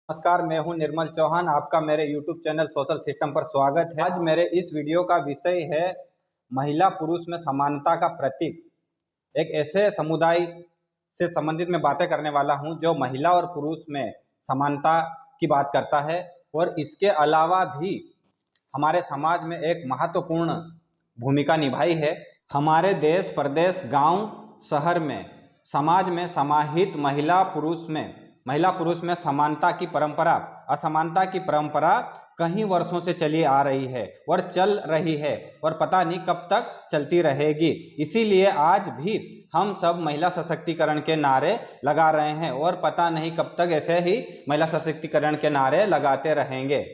नमस्कार, मैं हूं निर्मल चौहान। आपका मेरे YouTube चैनल सोशल सिस्टम पर स्वागत है। आज मेरे इस वीडियो का विषय है महिला पुरुष में समानता का प्रतीक। एक ऐसे समुदाय से संबंधित मैं बातें करने वाला हूं जो महिला और पुरुष में समानता की बात करता है और इसके अलावा भी हमारे समाज में एक महत्वपूर्ण भूमिका निभाई है। हमारे देश, प्रदेश, गांव, शहर में, समाज में समाहित महिला पुरुष में समानता की परंपरा, असमानता की परंपरा कई वर्षों से चली आ रही है और चल रही है और पता नहीं कब तक चलती रहेगी। इसीलिए आज भी हम सब महिला सशक्तिकरण के नारे लगा रहे हैं और पता नहीं कब तक ऐसे ही महिला सशक्तिकरण के नारे लगाते रहेंगे।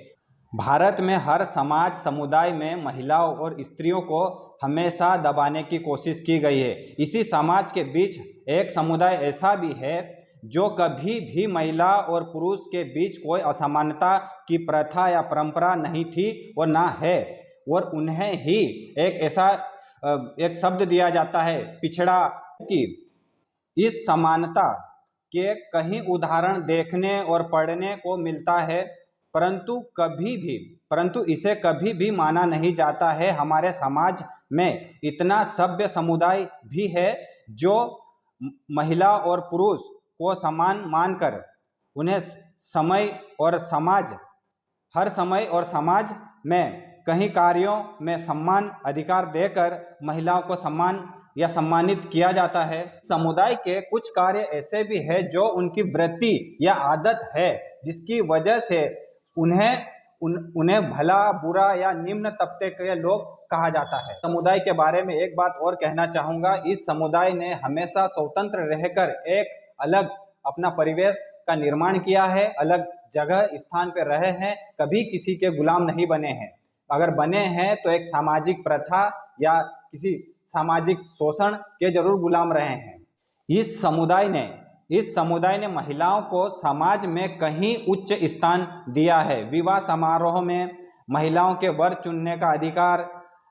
भारत में हर समाज समुदाय में महिलाओं और स्त्रियों को हमेशा दबाने की कोशिश की गई है। इसी समाज के बीच एक समुदाय ऐसा भी है जो कभी भी महिला और पुरुष के बीच कोई असमानता की प्रथा या परंपरा नहीं थी और ना है, और उन्हें ही एक शब्द दिया जाता है पिछड़ा। कि इस समानता के कई उदाहरण देखने और पढ़ने को मिलता है, परंतु इसे कभी भी माना नहीं जाता है। हमारे समाज में इतना सभ्य समुदाय भी है जो महिला और पुरुष को समान मानकर उन्हें हर समय और समाज में कई कार्यों में सम्मान अधिकार देकर महिलाओं को सम्मानित किया जाता है। समुदाय के कुछ कार्य ऐसे भी है जो उनकी वृत्ति या आदत है, जिसकी वजह से उन्हें भला, बुरा या निम्न तबके के लोग कहा जाता है। समुदाय के बारे में एक बात और कहना चाहूँगा। इस समुदाय ने हमेशा स्वतंत्र रहकर एक अलग अपना परिवेश का निर्माण किया है, अलग जगह स्थान पर रहे हैं, कभी किसी के गुलाम नहीं बने हैं। अगर बने हैं तो एक सामाजिक प्रथा या किसी सामाजिक शोषण के जरूर गुलाम रहे हैं। इस समुदाय ने महिलाओं को समाज में कहीं उच्च स्थान दिया है। विवाह समारोह में महिलाओं के वर चुनने का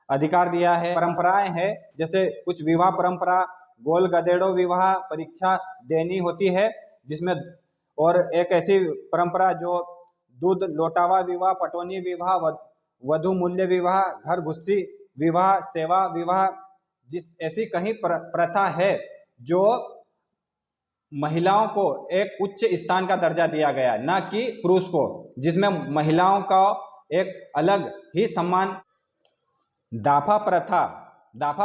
अधिकार दिया है। परंपराएं हैं, जैसे कुछ विवाह परंपरा, गोल गधेड़ो विवाह, परीक्षा देनी होती है जिसमें, और एक ऐसी परंपरा जो दूध लोटावा विवाह, पटौनी विवाह, वधु मूल्य विवाह, घर घुस्सी विवाह, सेवा विवाह, ऐसी कहीं प्रथा है जो महिलाओं को एक उच्च स्थान का दर्जा दिया गया, ना कि पुरुष को, जिसमें महिलाओं का एक अलग ही सम्मान। दाफा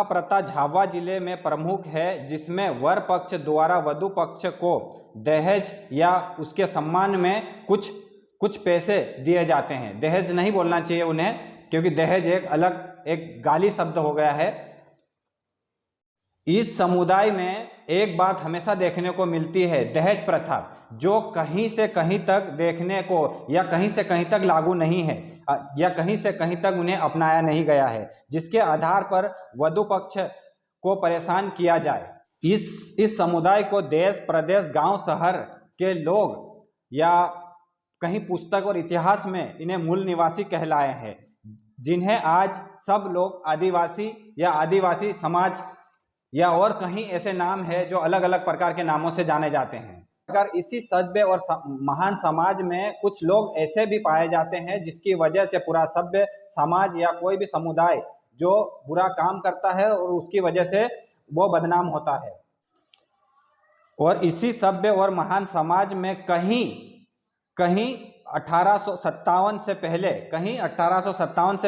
प्रथा झाबुआ जिले में प्रमुख है, जिसमें वर पक्ष द्वारा वधु पक्ष को दहेज या उसके सम्मान में कुछ पैसे दिए जाते हैं। दहेज नहीं बोलना चाहिए उन्हें, क्योंकि दहेज एक गाली शब्द हो गया है। इस समुदाय में एक बात हमेशा देखने को मिलती है, दहेज प्रथा, जो कहीं से कहीं तक देखने को या कहीं से कहीं तक लागू नहीं है या कहीं से कहीं तक उन्हें अपनाया नहीं गया है, जिसके आधार पर वधु पक्ष को परेशान किया जाए। इस समुदाय को देश, प्रदेश, गांव, शहर के लोग या कहीं पुस्तक और इतिहास में इन्हें मूल निवासी कहलाए हैं, जिन्हें आज सब लोग आदिवासी समाज या और कहीं ऐसे नाम है जो अलग अलग प्रकार के नामों से जाने जाते हैं। अगर इसी सभ्य और महान समाज में कुछ लोग ऐसे भी पाए जाते हैं जिसकी वजह से पूरा सभ्य समाज या कोई भी समुदाय जो बुरा काम करता है और उसकी वजह से वो बदनाम होता है। और इसी सभ्य और महान समाज में कहीं 1857 से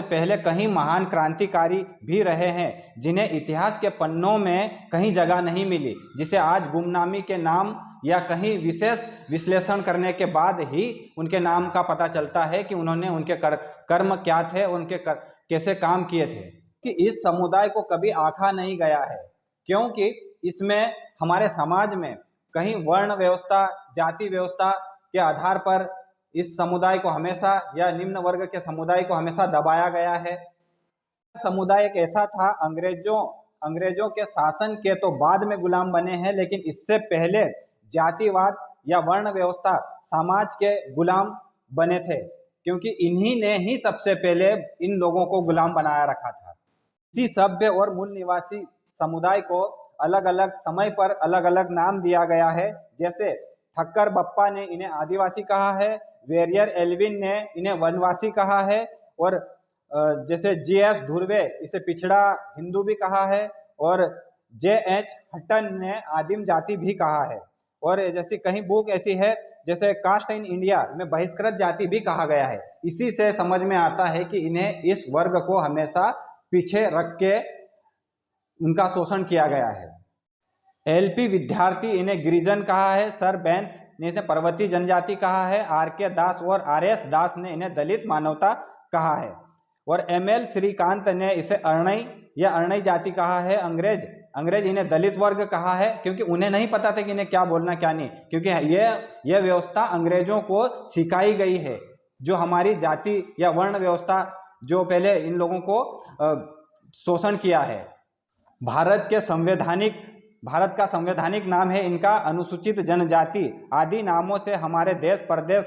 पहले कहीं महान क्रांतिकारी भी रहे हैं, जिन्हें इतिहास के पन्नों में कहीं जगह नहीं मिली, जिसे आज गुमनामी के नाम या कहीं विशेष विश्लेषण करने के बाद ही उनके नाम का पता चलता है कि उनके कर्म क्या थे, उनके कैसे काम किए थे। कि इस समुदाय को कभी आंका नहीं गया है, क्योंकि इसमें हमारे समाज में कहीं वर्ण व्यवस्था, जाति व्यवस्था के आधार पर इस समुदाय को हमेशा, या निम्न वर्ग के समुदाय को हमेशा दबाया गया है। समुदाय एक ऐसा था, अंग्रेजों के शासन के तो बाद में गुलाम बने हैं, लेकिन इससे पहले जातिवाद या वर्ण व्यवस्था समाज के गुलाम बने थे, क्योंकि इन्हीं ने ही सबसे पहले इन लोगों को गुलाम बनाया रखा था। इसी सभ्य और मूल निवासी समुदाय को अलग अलग समय पर अलग अलग नाम दिया गया है। जैसे ठक्कर बप्पा ने इन्हें आदिवासी कहा है, वेरियर एल्विन ने इन्हें वनवासी कहा है, और जैसे G.S. धुर्वे इसे पिछड़ा हिंदू भी कहा है, और J.H. हटन ने आदिम जाति भी कहा है। और जैसी कहीं बुक ऐसी है जैसे कास्ट इन इंडिया में बहिष्कृत जाति भी कहा गया है। इसी से समझ में आता है कि इन्हें इस वर्ग को हमेशा पीछे रख के उनका शोषण किया गया है। LP विद्यार्थी इन्हें गिरिजन कहा है, सर बैंस ने इन्हें पर्वतीय जनजाति कहा है, RK दास और RS दास ने इन्हें दलित मानवता कहा है, और ML श्रीकांत ने इसे अरणई या अरणई जाति कहा है। अंग्रेज इन्हें दलित वर्ग कहा है, क्योंकि उन्हें नहीं पता था कि इन्हें क्या बोलना क्या नहीं, क्योंकि यह व्यवस्था अंग्रेजों को सिखाई गई है। जो हमारी जाति या वर्ण व्यवस्था जो पहले इन लोगों को शोषण किया है। भारत का संवैधानिक नाम है इनका अनुसूचित जनजाति। आदि नामों से हमारे देश प्रदेश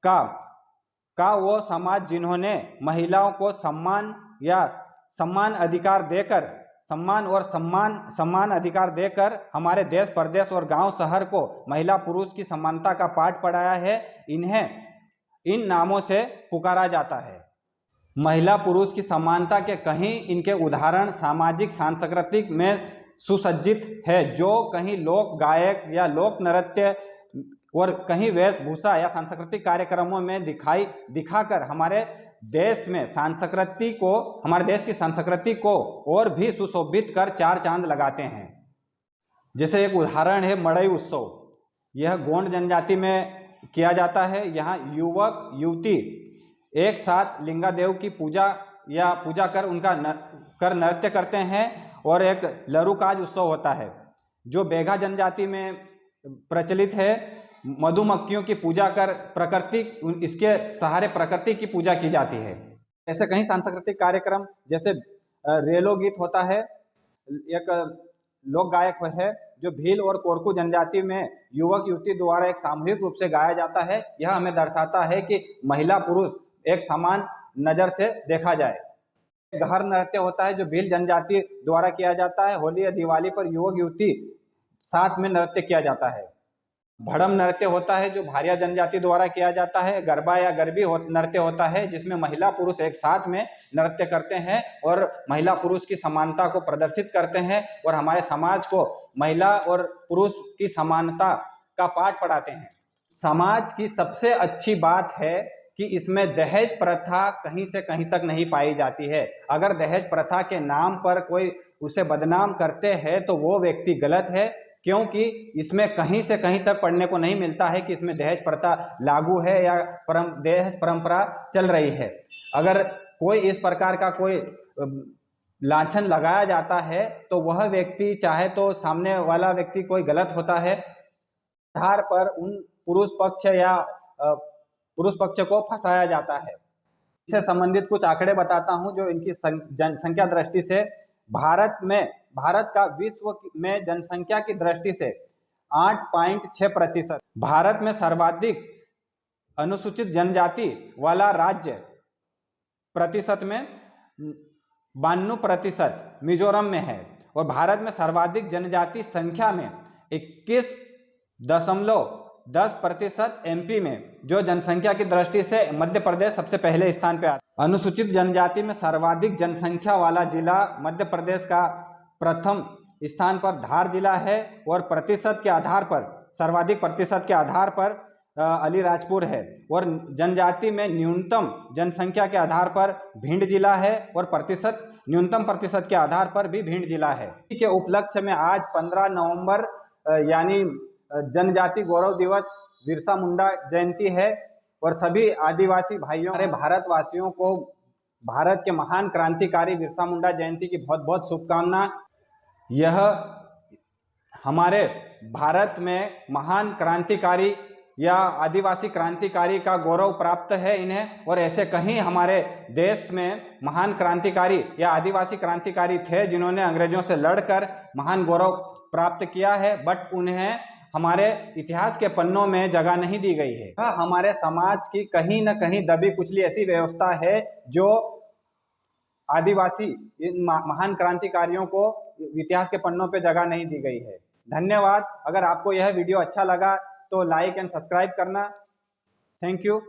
का वो समाज जिन्होंने महिलाओं को सम्मान अधिकार देकर हमारे देश प्रदेश और गांव शहर को महिला पुरुष की समानता का पाठ पढ़ाया है, इन्हें इन नामों से पुकारा जाता है। महिला पुरुष की समानता के कहीं इनके उदाहरण सामाजिक सांस्कृतिक में सुसज्जित है, जो कहीं लोक गायक या लोक नृत्य और कहीं वेशभूषा या सांस्कृतिक कार्यक्रमों में दिखाकर हमारे देश की संस्कृति को और भी सुशोभित कर चार चांद लगाते हैं। जैसे एक उदाहरण है मड़ई उत्सव। यह गोंड जनजाति में किया जाता है। यहाँ युवक युवती एक साथ लिंगा देव की पूजा कर उनका नृत्य करते हैं, और एक लरुकाज उत्सव होता है जो बेघा जनजाति में प्रचलित है। मधुमक्खियों की पूजा कर इसके सहारे प्रकृति की पूजा की जाती है। ऐसे कई सांस्कृतिक कार्यक्रम जैसे रेलो गीत होता है, एक लोक गायक है जो भील और कोरकू जनजाति में युवक युवती द्वारा एक सामूहिक रूप से गाया जाता है। यह हमें दर्शाता है कि महिला पुरुष एक समान नजर से देखा जाए। घर नृत्य होता है जो भील जनजाति द्वारा किया जाता है। होली या दिवाली पर युवक युवती साथ में नृत्य किया जाता है। भड़म नृत्य होता है जो भारिया जनजाति द्वारा किया जाता है। गरबा या गरबी नृत्य होता है जिसमें महिला पुरुष एक साथ में नृत्य करते हैं और महिला पुरुष की समानता को प्रदर्शित करते हैं, और हमारे समाज को महिला और पुरुष की समानता का पाठ पढ़ाते हैं। समाज की सबसे अच्छी बात है कि इसमें दहेज प्रथा कहीं से कहीं तक नहीं पाई जाती है। अगर दहेज प्रथा के नाम पर कोई उसे बदनाम करते हैं तो वो व्यक्ति गलत है, क्योंकि इसमें कहीं से कहीं तक पढ़ने को नहीं मिलता है कि इसमें दहेज प्रथा लागू है या दहेज परंपरा चल रही है। अगर कोई इस प्रकार का कोई लांछन लगाया जाता है तो वह व्यक्ति चाहे तो सामने वाला व्यक्ति कोई गलत होता है, आधार पर उन पुरुष पक्ष को फंसाया जाता है। इससे संबंधित कुछ आंकड़े बताता हूं जो इनकी जनसंख्या दृष्टि से भारत का विश्व में जनसंख्या की दृष्टि से 8.6%। भारत में सर्वाधिक अनुसूचित जनजाति वाला राज्य प्रतिशत में 92% मिजोरम में है, और भारत में सर्वाधिक जनजाति संख्या में 21.10% MP में, जो जनसंख्या की दृष्टि से मध्य प्रदेश सबसे पहले स्थान पे आता है। अनुसूचित जनजाति में सर्वाधिक जनसंख्या वाला जिला मध्य प्रदेश का प्रथम स्थान पर धार जिला है, और सर्वाधिक प्रतिशत के आधार पर अलीराजपुर है, और जनजाति में न्यूनतम जनसंख्या के आधार पर भिंड जिला है, और न्यूनतम प्रतिशत के आधार पर भी भिंड जिला है। इसी के उपलक्ष्य में आज 15 नवंबर यानी जनजाति गौरव दिवस, बिरसा मुंडा जयंती है, और सभी आदिवासी भाइयों और भारतवासियों को भारत के महान क्रांतिकारी बिरसा मुंडा जयंती की बहुत बहुत शुभकामना। यह हमारे भारत में महान क्रांतिकारी या आदिवासी क्रांतिकारी का गौरव प्राप्त है इन्हें, और ऐसे कहीं हमारे देश में महान क्रांतिकारी या आदिवासी क्रांतिकारी थे जिन्होंने अंग्रेजों से लड़कर महान गौरव प्राप्त किया है, बट उन्हें हमारे इतिहास के पन्नों में जगह नहीं दी गई है। हमारे समाज की कहीं न कहीं दबी कुचली ऐसी व्यवस्था है जो आदिवासी इन महान क्रांतिकारियों को इतिहास के पन्नों पे जगह नहीं दी गई है। धन्यवाद। अगर आपको यह वीडियो अच्छा लगा तो लाइक एंड सब्सक्राइब करना। Thank you.